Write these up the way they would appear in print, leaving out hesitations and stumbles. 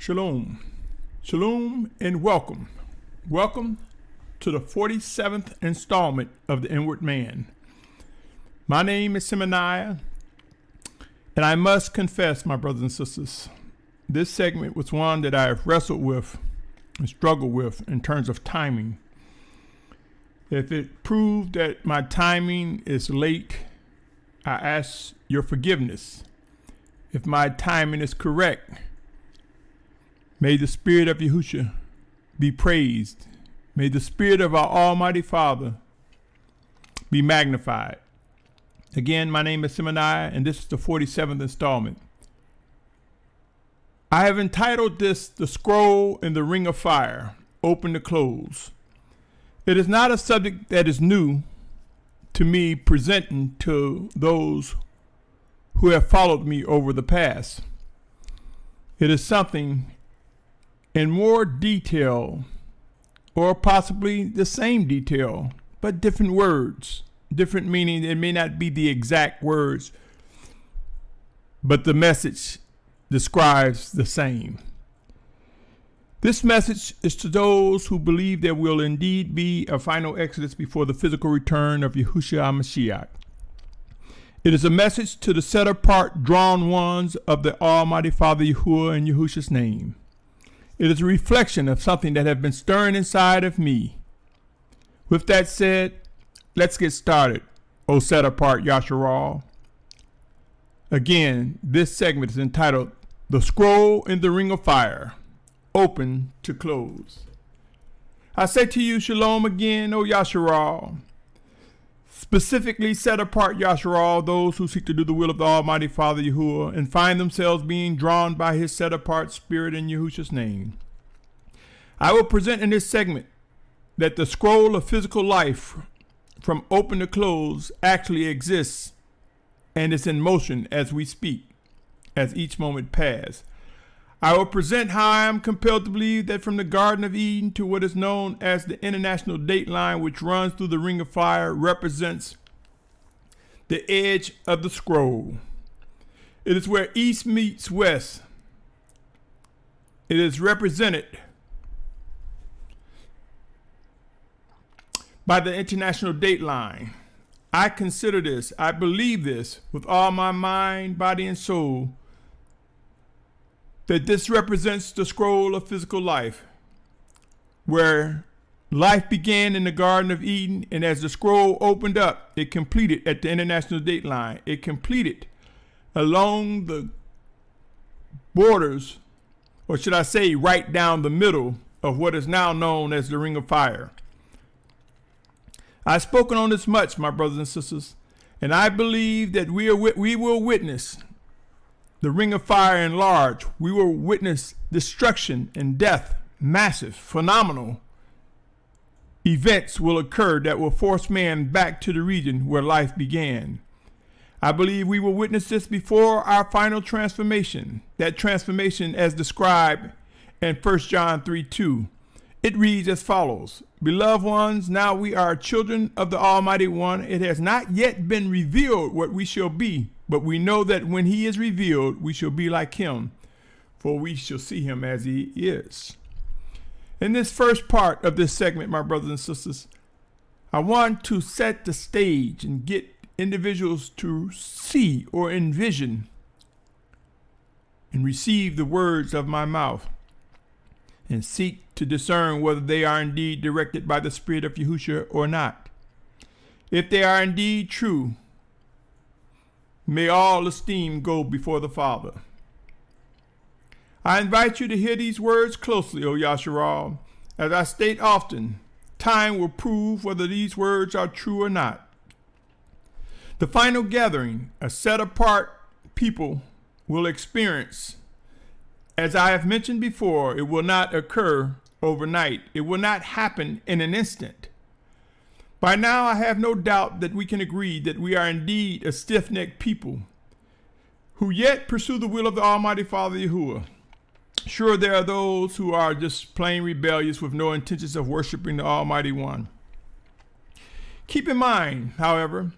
Shalom. Shalom and welcome. Welcome to the 47th installment of The Inward Man. My name is Symmanayah, and I must confess, my brothers and sisters, this segment was one that I have wrestled with and struggled with in terms of timing. If it proved that my timing is late, I ask your forgiveness. If my timing is correct, may the Spirit of Yahusha be praised. May the Spirit of our Almighty Father be magnified. Again, my name is Symmanayah, and this is the 47th installment. I have entitled this The Scroll in the Ring of Fire, Open to Close. It is not a subject that is new to me presenting to those who have followed me over the past. It is something in more detail, or possibly the same detail, but different words, different meaning. It may not be the exact words, but the message describes the same. This message is to those who believe there will indeed be a final exodus before the physical return of Yahusha Mashyach. It is a message to the set apart, drawn ones of the Almighty Father Yahuah in Yahusha's name. It is a reflection of something that has been stirring inside of me. With that said, let's get started, O set apart Yasharal. Again, this segment is entitled The Scroll in the Ring of Fire, Open to Close. I say to you, Shalom again, O Yasharal. Specifically set apart Yasharal, those who seek to do the will of the Almighty Father Yahuah and find themselves being drawn by his set apart spirit in Yahusha's name. I will present in this segment that the scroll of physical life from open to close actually exists and is in motion as we speak, as each moment passes. I will present how I am compelled to believe that from the Garden of Eden to what is known as the international date line, which runs through the Ring of Fire, represents the edge of the scroll. It is where east meets west. It is represented by the international date line. I consider this, I believe this with all my mind, body, and soul, that this represents the scroll of physical life, where life began in the Garden of Eden, and as the scroll opened up, it completed at the international date line. It completed along the borders, or should I say right down the middle of what is now known as the Ring of Fire. I've spoken on this much, my brothers and sisters, and I believe that we will witness the Ring of Fire enlarge. We will witness destruction and death. Massive, phenomenal events will occur that will force man back to the region where life began. I believe we will witness this before our final transformation. That transformation as described in 1 John 3:2. It reads as follows: Beloved ones, now we are children of the Almighty One. It has not yet been revealed what we shall be, but we know that when he is revealed, we shall be like him, for we shall see him as he is. In this first part of this segment, my brothers and sisters, I want to set the stage and get individuals to see or envision and receive the words of my mouth and seek to discern whether they are indeed directed by the Spirit of Yahusha or not. If they are indeed true, may all esteem go before the Father. I invite you to hear these words closely, O Yasharal. As I state often, time will prove whether these words are true or not. The final gathering, a set-apart people will experience. As I have mentioned before, it will not occur overnight. It will not happen in an instant. By now, I have no doubt that we can agree that we are indeed a stiff-necked people who yet pursue the will of the Almighty Father Yahuah. Sure, there are those who are just plain rebellious with no intentions of worshiping the Almighty One. Keep in mind, however,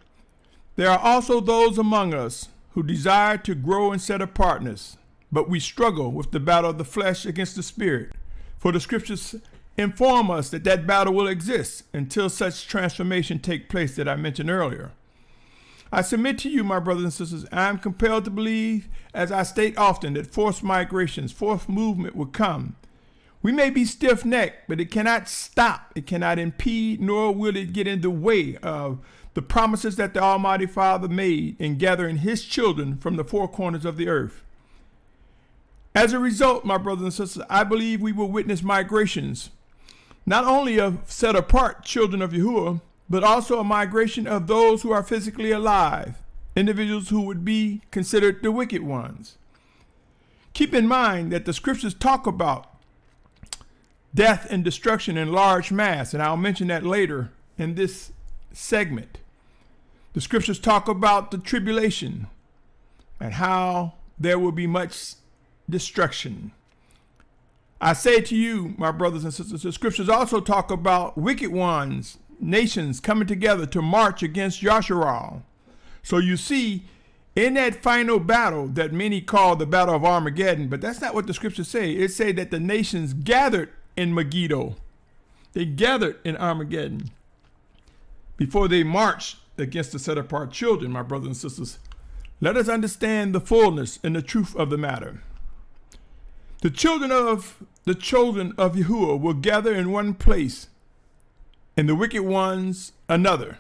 there are also those among us who desire to grow in set apartness, but we struggle with the battle of the flesh against the spirit. For the scriptures inform us that that battle will exist until such transformation take place that I mentioned earlier. I submit to you, my brothers and sisters, I am compelled to believe, as I state often, that forced migrations, forced movement will come. We may be stiff-necked, but it cannot stop, it cannot impede, nor will it get in the way of the promises that the Almighty Father made in gathering his children from the four corners of the earth. As a result, my brothers and sisters, I believe we will witness migrations, not only of set-apart children of Yahuah, but also a migration of those who are physically alive, individuals who would be considered the wicked ones. Keep in mind that the scriptures talk about death and destruction in large mass, and I'll mention that later in this segment. The scriptures talk about the tribulation and how there will be much destruction. I say to you, my brothers and sisters, the scriptures also talk about wicked ones, nations coming together to march against Yasharal. So you see, in that final battle that many call the battle of Armageddon, but that's not what the scriptures say. It say that the nations gathered in Megiddo. They gathered in Armageddon before they marched against the set-apart children, my brothers and sisters. Let us understand the fullness and the truth of the matter. The children of Yahuah will gather in one place, and the wicked ones another.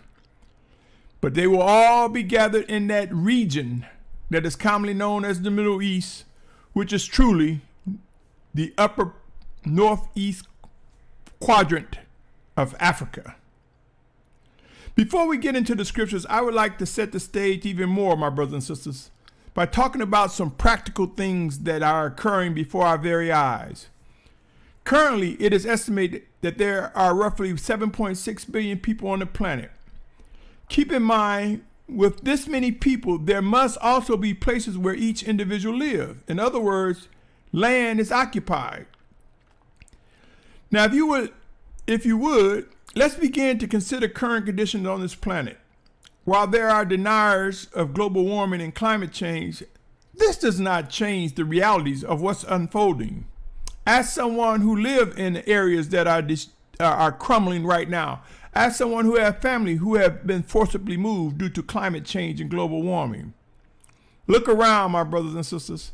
But they will all be gathered in that region that is commonly known as the Middle East, which is truly the upper northeast quadrant of Africa. Before we get into the scriptures, I would like to set the stage even more, my brothers and sisters, by talking about some practical things that are occurring before our very eyes. Currently, it is estimated that there are roughly 7.6 billion people on the planet. Keep in mind, with this many people, there must also be places where each individual lives. In other words, land is occupied. Now, if you would, let's begin to consider current conditions on this planet. While there are deniers of global warming and climate change, this does not change the realities of what's unfolding. Ask someone who live in areas that are crumbling right now. Ask someone who have family who have been forcibly moved due to climate change and global warming. Look around, my brothers and sisters.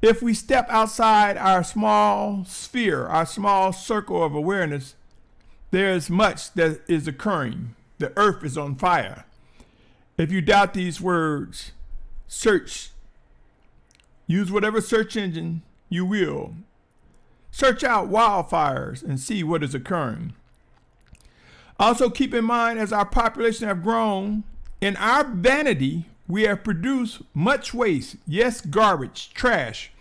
If we step outside our small sphere, our small circle of awareness, there is much that is occurring. The earth is on fire. If you doubt these words, search. Use whatever search engine you will. Search out wildfires and see what is occurring. Also keep in mind, as our population have grown, in our vanity, we have produced much waste. Yes, garbage, trash.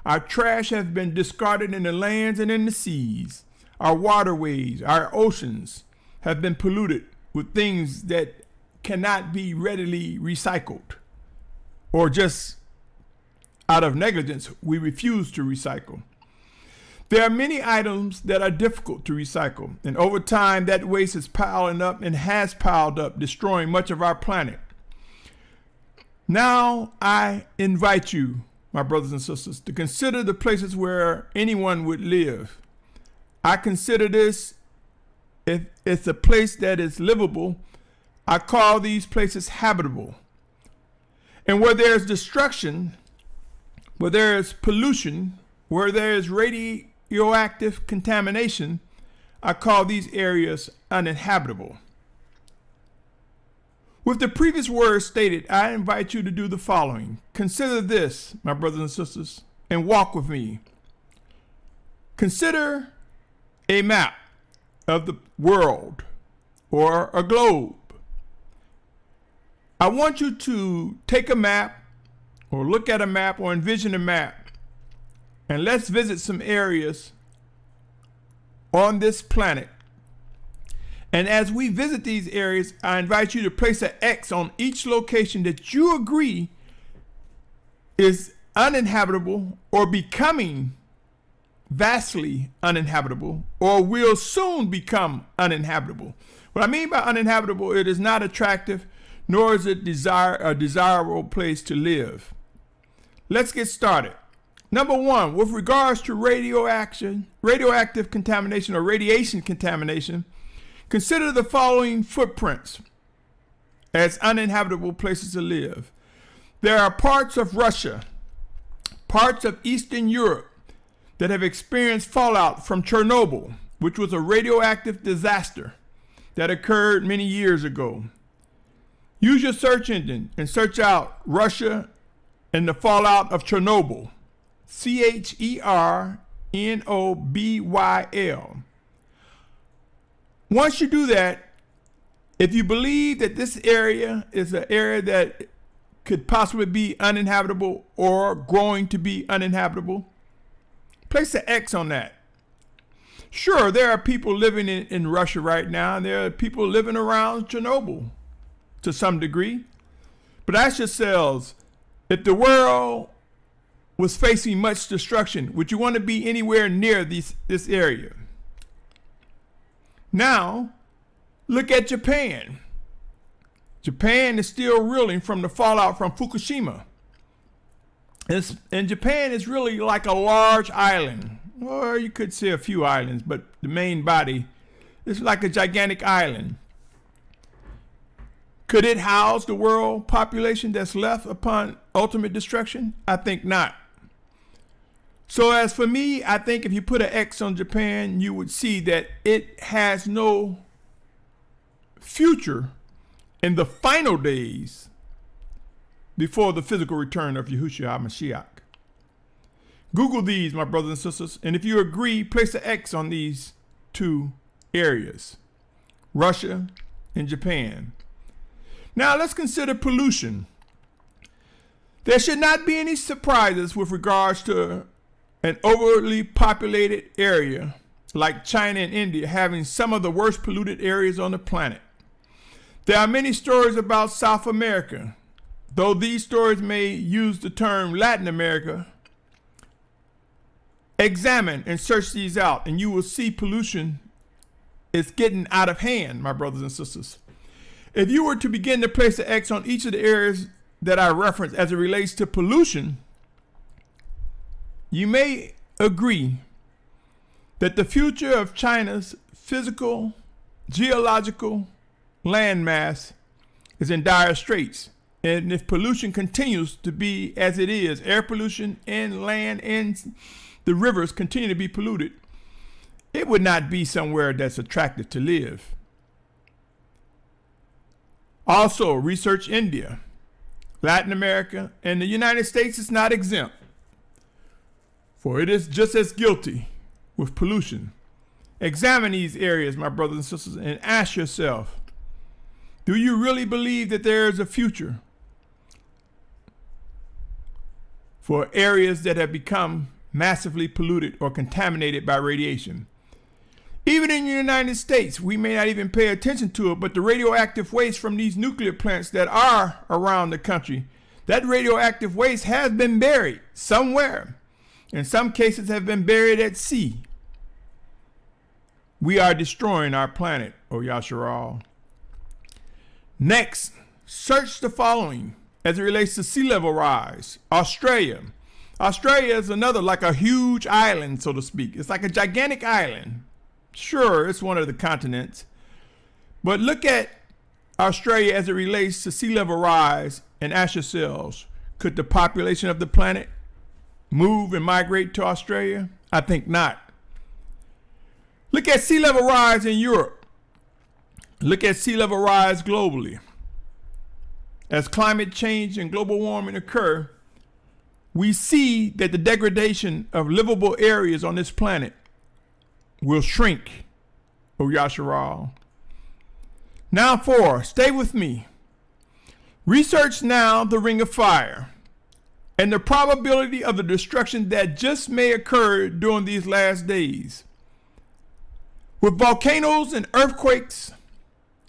Our trash has been discarded in the lands and in the seas. Our waterways, our oceans have been polluted with things that cannot be readily recycled, or just out of negligence, we refuse to recycle. There are many items that are difficult to recycle, and over time that waste is piling up and has piled up, destroying much of our planet. Now I invite you, my brothers and sisters, to consider the places where anyone would live. I consider this, if it's a place that is livable, I call these places habitable. And where there is destruction, where there is pollution, where there is radioactive contamination, I call these areas uninhabitable. With the previous words stated, I invite you to do the following. Consider this, my brothers and sisters, and walk with me. Consider a map of the world or a globe. I want you to take a map or look at a map or envision a map, and let's visit some areas on this planet. And as we visit these areas, I invite you to place an X on each location that you agree is uninhabitable or becoming vastly uninhabitable or will soon become uninhabitable. What I mean by uninhabitable, it is not attractive, nor is it a desirable place to live. Let's get started. Number one, with regards to radioactive contamination or radiation contamination, consider the following footprints as uninhabitable places to live. There are parts of Russia, parts of Eastern Europe that have experienced fallout from Chernobyl, which was a radioactive disaster that occurred many years ago. Use your search engine and search out Russia and the fallout of Chernobyl. Chernobyl. Once you do that, if you believe that this area is an area that could possibly be uninhabitable or growing to be uninhabitable, place an X on that. Sure, there are people living in Russia right now, and there are people living around Chernobyl to some degree. But ask yourselves, if the world was facing much destruction, would you want to be anywhere near this area? Now, look at Japan. Japan is still reeling from the fallout from Fukushima. And Japan is really like a large island. Or you could say a few islands, but the main body is like a gigantic island. Could it house the world population that's left upon ultimate destruction? I think not. So as for me, I think if you put an X on Japan, you would see that it has no future in the final days before the physical return of Yahusha Mashyach. Google these, my brothers and sisters, and if you agree, place an X on these two areas, Russia and Japan. Now let's consider pollution. There should not be any surprises with regards to an overly populated area like China and India having some of the worst polluted areas on the planet. There are many stories about South America, though these stories may use the term Latin America. Examine and search these out, and you will see pollution is getting out of hand, my brothers and sisters. If you were to begin to place an X on each of the areas that I referenced as it relates to pollution, you may agree that the future of China's physical, geological landmass is in dire straits. And if pollution continues to be as it is, air pollution and land and the rivers continue to be polluted, it would not be somewhere that's attractive to live. Also, research India, Latin America, and the United States is not exempt, for it is just as guilty with pollution. Examine these areas, my brothers and sisters, and ask yourself, do you really believe that there is a future for areas that have become massively polluted or contaminated by radiation? Even in the United States, we may not even pay attention to it, but the radioactive waste from these nuclear plants that are around the country, that radioactive waste has been buried somewhere. In some cases have been buried at sea. We are destroying our planet, O Yasharal. Next, search the following as it relates to sea level rise. Australia. Australia is another, like a huge island, so to speak. It's like a gigantic island. Sure, it's one of the continents. But look at Australia as it relates to sea level rise and ask yourselves, could the population of the planet move and migrate to Australia? I think not. Look at sea level rise in Europe. Look at sea level rise globally. As climate change and global warming occur, we see that the degradation of livable areas on this planet will shrink, O Yasharal. Now stay with me. Research now the ring of fire and the probability of the destruction that just may occur during these last days. With volcanoes and earthquakes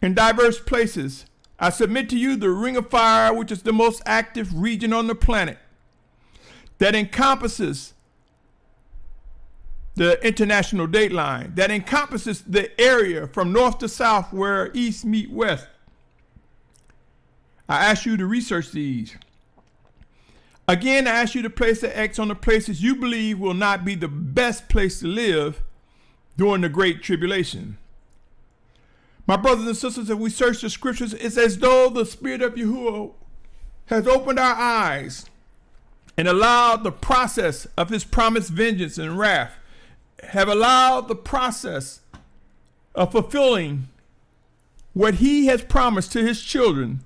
in diverse places, I submit to you the ring of fire, which is the most active region on the planet, that encompasses the international date line, that encompasses the area from north to south where east meet west. I ask you to research these. Again, I ask you to place an X on the places you believe will not be the best place to live during the Great Tribulation. My brothers and sisters, if we search the scriptures, it's as though the Spirit of Yahuah has opened our eyes and allowed the process of his promised vengeance and wrath, have allowed the process of fulfilling what he has promised to his children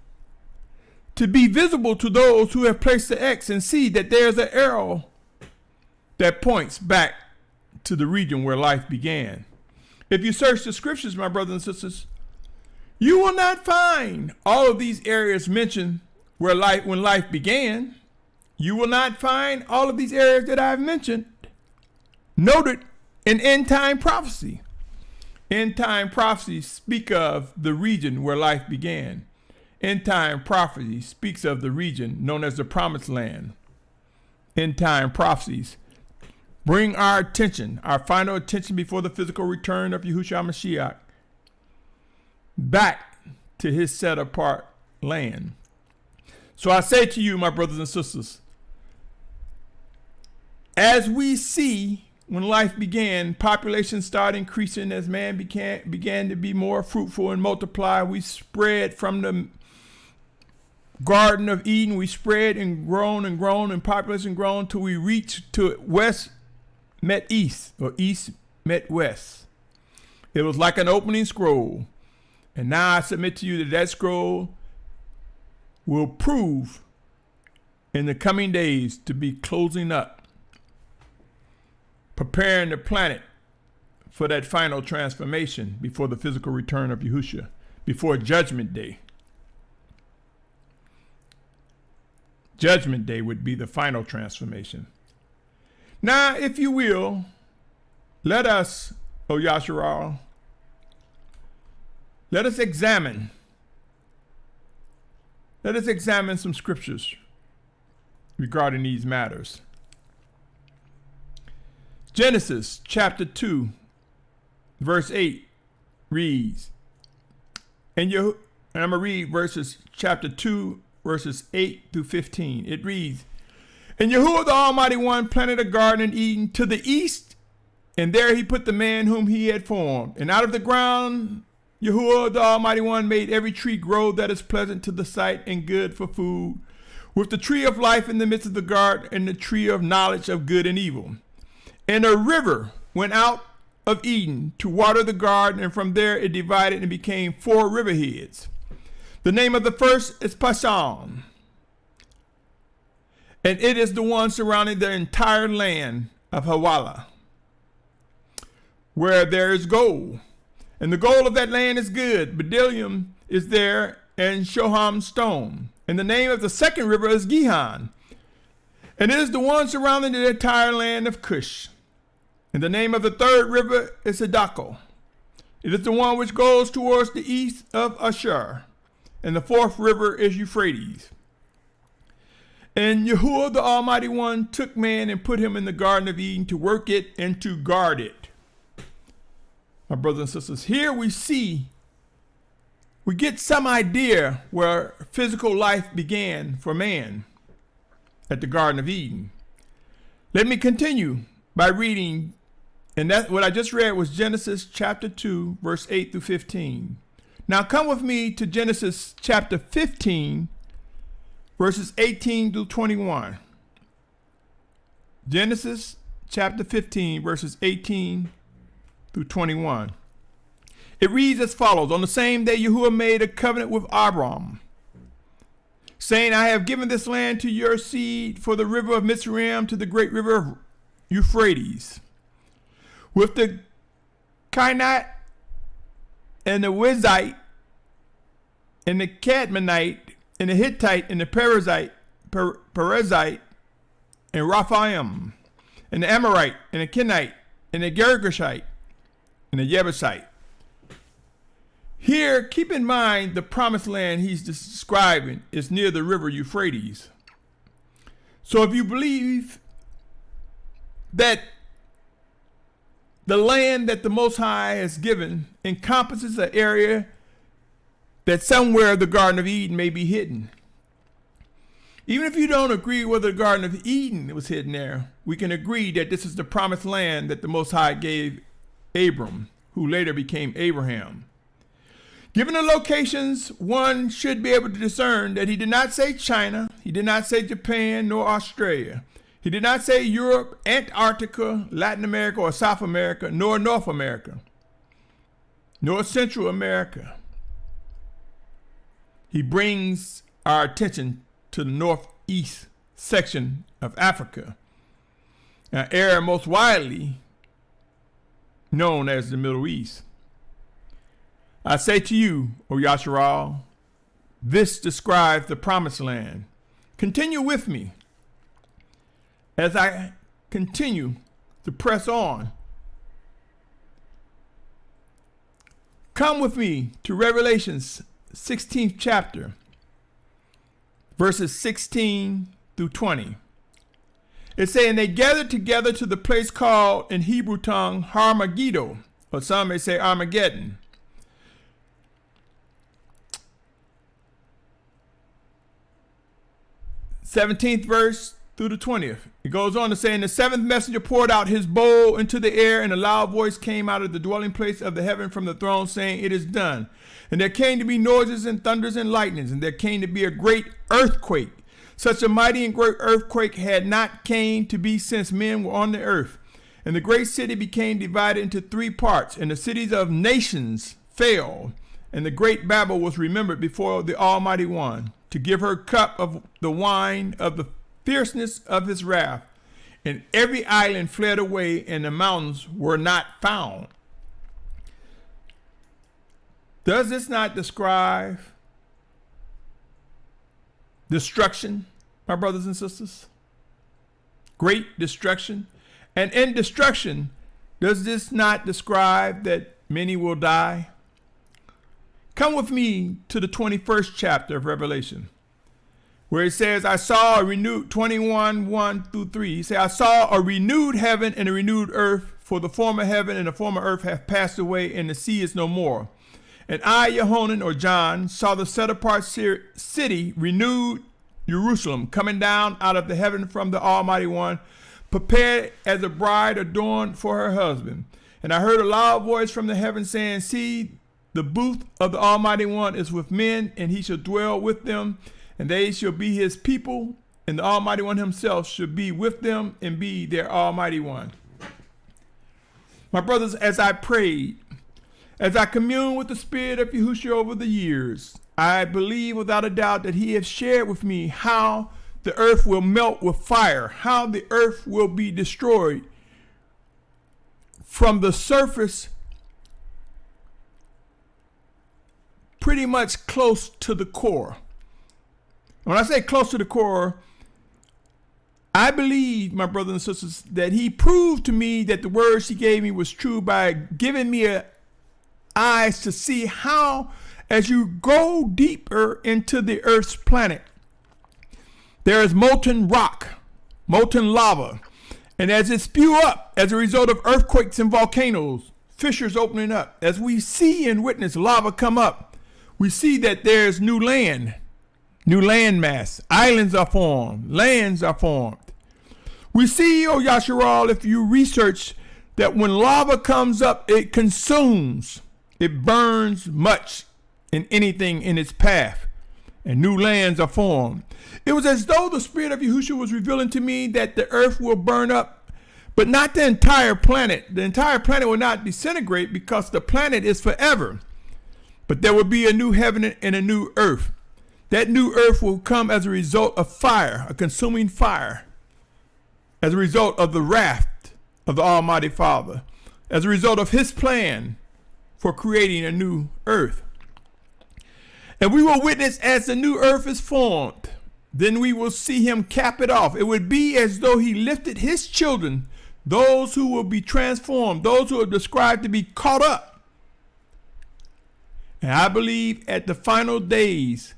to be visible to those who have placed the X and see that there's an arrow that points back to the region where life began. If you search the scriptures, my brothers and sisters, you will not find all of these areas mentioned when life began. You will not find all of these areas that I've mentioned noted in end time prophecy. End time prophecies speak of the region where life began. End time prophecy speaks of the region known as the Promised Land. End time prophecies bring our attention, our final attention before the physical return of Yahusha Mashyach, back to his set apart land. So I say to you, my brothers and sisters, as we see when life began, population started increasing as man began to be more fruitful and multiply. We spread from the Garden of Eden. We spread and grown, and population grown till we reached to west met east, or east met west. It was like an opening scroll. And now I submit to you that scroll will prove in the coming days to be closing up, preparing the planet for that final transformation before the physical return of Yahusha, before Judgment Day. Judgment Day would be the final transformation. Now, if you will, let us, O Yasharal, let us examine some scriptures regarding these matters. Genesis chapter 2, verse 8 reads, and I'm going to read chapter 2, verses 8 through 15. It reads, and Yahuah the Almighty One planted a garden in Eden to the east, and there he put the man whom he had formed. And out of the ground Yahuah the Almighty One made every tree grow that is pleasant to the sight and good for food, with the tree of life in the midst of the garden, and the tree of knowledge of good and evil. And a river went out of Eden to water the garden, and from there it divided and became 4 riverheads. The name of the first is Pishon, and it is the one surrounding the entire land of Havilah, where there is gold. And the gold of that land is good. Bdellium is there, and Shoham stone. And the name of the second river is Gihon, and it is the one surrounding the entire land of Cush. And the name of the third river is Hiddekel. It is the one which goes towards the east of Ashur. And the fourth river is Euphrates. And Yahuah the Almighty One took man and put him in the Garden of Eden to work it and to guard it. My brothers and sisters, here we get some idea where physical life began for man at the Garden of Eden. Let me continue by reading, and that what I just read was Genesis chapter 2, verse 8 through 15. Now come with me to Genesis chapter 15, verses 18 through 21. Genesis chapter 15, verses 18 through 21. It reads as follows. On the same day Yahuah made a covenant with Abram, saying, I have given this land to your seed for the river of Mizraim to the great river of Euphrates, with the Canaanite and the Wizite and the Cadmonite and the Hittite and the Perizzite and Raphaim and the Amorite and the Kenite and the Girgashite and the Jebusite. Here, keep in mind the promised land he's describing is near the river Euphrates. So if you believe that the land that the Most High has given encompasses an area that somewhere the Garden of Eden may be hidden, Even if you don't agree whether the Garden of Eden was hidden there, we can agree that this is the promised land that the Most High gave Abram, who later became Abraham. Given the locations, one should be able to discern that he did not say China, he did not say Japan, nor Australia. He did not say Europe, Antarctica, Latin America, or South America, nor North America, nor Central America. He brings our attention to the northeast section of Africa, an area most widely known as the Middle East. I say to you, O Yasharal, this describes the promised land. Continue with me as I continue to press on. Come with me to Revelation's 16th chapter, verses 16 through 20. It's saying they gathered together to the place called in Hebrew tongue Harmageddo, or some may say Armageddon. 17th verse through the 20th. It goes on to say, and the seventh messenger poured out his bowl into the air, and a loud voice came out of the dwelling place of the heaven from the throne, saying, it is done. And there came to be noises and thunders and lightnings, and there came to be a great earthquake. Such a mighty and great earthquake had not came to be since men were on the earth. And the great city became divided into three parts, and the cities of nations fell. And the great Babel was remembered before the Almighty One, to give her cup of the wine of the fierceness of his wrath. And every island fled away, and the mountains were not found. Does this not describe destruction, my brothers and sisters? Great destruction. And in destruction, does this not describe that many will die? Come with me to the 21st chapter of Revelation, where it says, I saw a renewed, 21:1-3. He said, I saw a renewed heaven and a renewed earth, for the former heaven and the former earth have passed away, and the sea is no more. And I, Yohanan, or John, saw the set-apart city, renewed Jerusalem, coming down out of the heaven from the Almighty One, prepared as a bride adorned for her husband. And I heard a loud voice from the heaven saying, see, the booth of the Almighty One is with men, and he shall dwell with them, and they shall be his people, and the Almighty One himself shall be with them and be their Almighty One. My brothers, as I prayed, as I communed with the Spirit of Yahusha over the years, I believe without a doubt that he has shared with me how the earth will melt with fire, how the earth will be destroyed from the surface pretty much close to the core. When I say close to the core, I believe, my brothers and sisters, that he proved to me that the words he gave me was true by giving me eyes to see how, as you go deeper into the earth's planet, there is molten rock, molten lava. And as it spew up as a result of earthquakes and volcanoes, fissures opening up, as we see and witness lava come up, we see that there's new land mass. Islands are formed. Lands are formed. We see, O Yasharal, if you research, that when lava comes up, it consumes. It burns much in anything in its path. And new lands are formed. It was as though the Spirit of Yahushua was revealing to me that the earth will burn up, but not the entire planet. The entire planet will not disintegrate because the planet is forever. But there will be a new heaven and a new earth. That new earth will come as a result of fire, a consuming fire, as a result of the wrath of the Almighty Father, as a result of his plan for creating a new earth. And we will witness as the new earth is formed. Then we will see him cap it off. It would be as though he lifted his children, those who will be transformed, those who are described to be caught up. And I believe at the final days,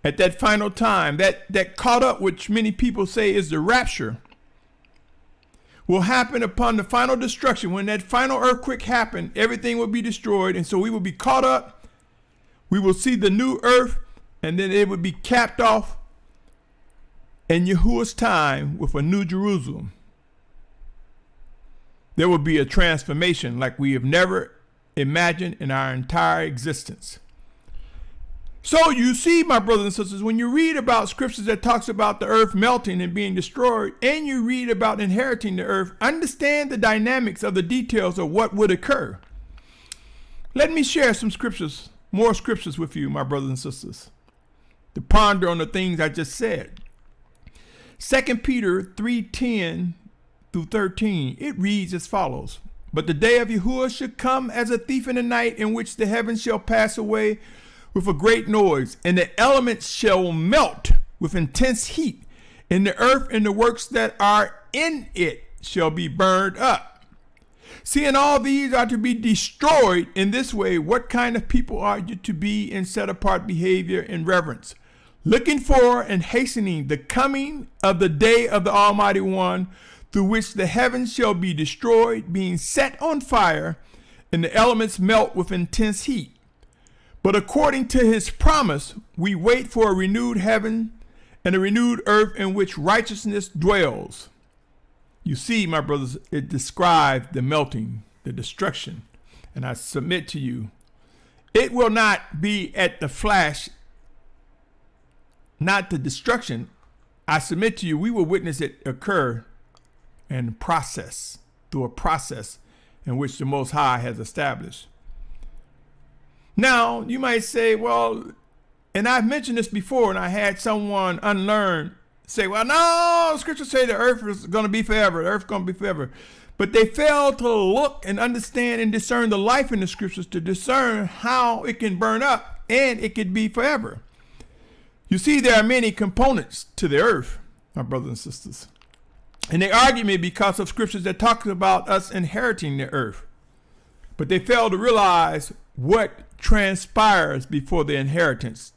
at that final time, that caught up, which many people say is the rapture, will happen upon the final destruction. When that final earthquake happened, everything will be destroyed. And so we will be caught up. We will see the new earth, and then it would be capped off in Yahuwah's time with a new Jerusalem, there will be a transformation like we have never imagined in our entire existence. So you see, my brothers and sisters, when you read about scriptures that talks about the earth melting and being destroyed, and you read about inheriting the earth, understand the dynamics of the details of what would occur. Let me share some scriptures, more scriptures with you, my brothers and sisters, to ponder on the things I just said. 2 Peter 3:10 through 13, it reads as follows. But the day of Yahuah should come as a thief in the night, in which the heavens shall pass away with a great noise, and the elements shall melt with intense heat, and the earth and the works that are in it shall be burned up. Seeing all these are to be destroyed in this way, what kind of people are you to be in set apart behavior and reverence, looking for and hastening the coming of the day of the Almighty One, through which the heavens shall be destroyed, being set on fire, and the elements melt with intense heat. But according to his promise, we wait for a renewed heaven and a renewed earth in which righteousness dwells. You see, my brothers, it describes the melting, the destruction. And I submit to you, it will not be at the flash, not the destruction. I submit to you, we will witness it occur and process, through a process in which the Most High has established. Now, you might say, well, and I've mentioned this before, and I had someone unlearned say, well, no, scriptures say the earth is going to be forever. The earth is going to be forever. But they fail to look and understand and discern the life in the scriptures to discern how it can burn up and it could be forever. You see, there are many components to the earth, my brothers and sisters. And they argue me because of scriptures that talk about us inheriting the earth. But they fail to realize what transpires before the inheritance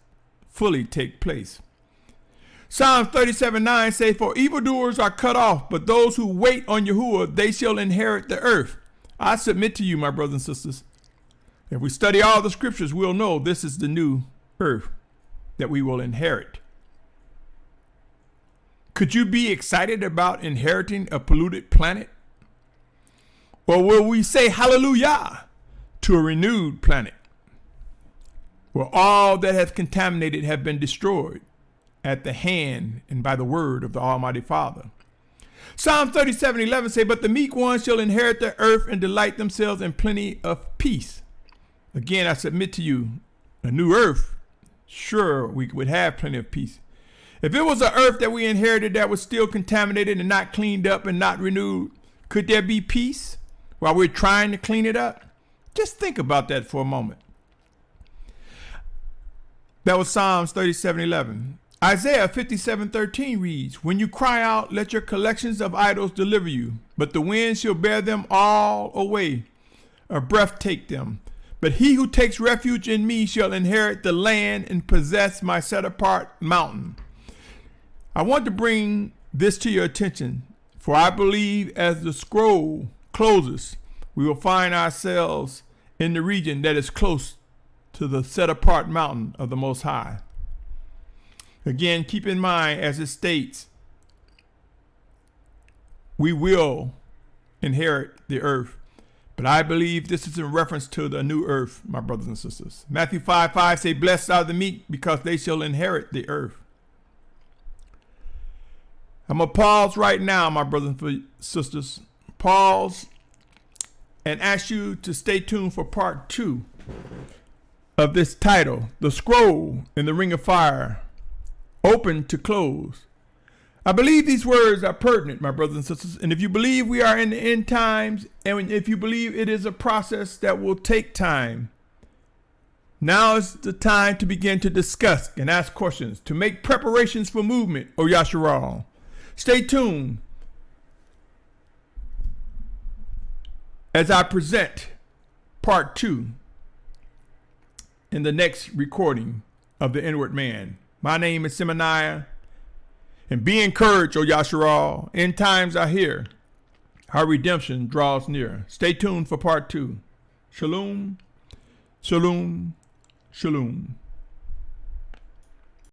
fully take place. Psalms 37:9 say, for evildoers are cut off, but those who wait on Yahuwah, they shall inherit the earth. I submit to you, my brothers and sisters, if we study all the scriptures, we'll know this is the new earth that we will inherit. Could you be excited about inheriting a polluted planet? Or will we say hallelujah to a renewed planet where all that has contaminated have been destroyed at the hand and by the word of the Almighty Father? Psalm 37:11 say, but the meek ones shall inherit the earth and delight themselves in plenty of peace. Again, I submit to you, a new earth, sure, we would have plenty of peace. If it was an earth that we inherited that was still contaminated and not cleaned up and not renewed, could there be peace while we're trying to clean it up? Just think about that for a moment. That was Psalms 37:11. Isaiah 57:13 reads, when you cry out, let your collections of idols deliver you, but the wind shall bear them all away, a breath take them. But he who takes refuge in me shall inherit the land and possess my set apart mountain. I want to bring this to your attention, for I believe as the scroll closes, we will find ourselves in the region that is close to the set apart mountain of the Most High. Again, keep in mind, as it states, we will inherit the earth. But I believe this is in reference to the new earth, my brothers and sisters. Matthew 5:5 say, blessed are the meek, because they shall inherit the earth. I'm going to pause right now, my brothers and sisters. Pause and ask you to stay tuned for part 2 of this title, The Scroll in the Ring of Fire, Open to Close. I believe these words are pertinent, my brothers and sisters. And if you believe we are in the end times, and if you believe it is a process that will take time, now is the time to begin to discuss and ask questions, to make preparations for movement, O Yasharal. Stay tuned as I present part 2 in the next recording of The Inward Man. My name is Symmanayah, and be encouraged, O Yasharal. End times are here. Our redemption draws near. Stay tuned for part 2. Shalom, shalom, shalom.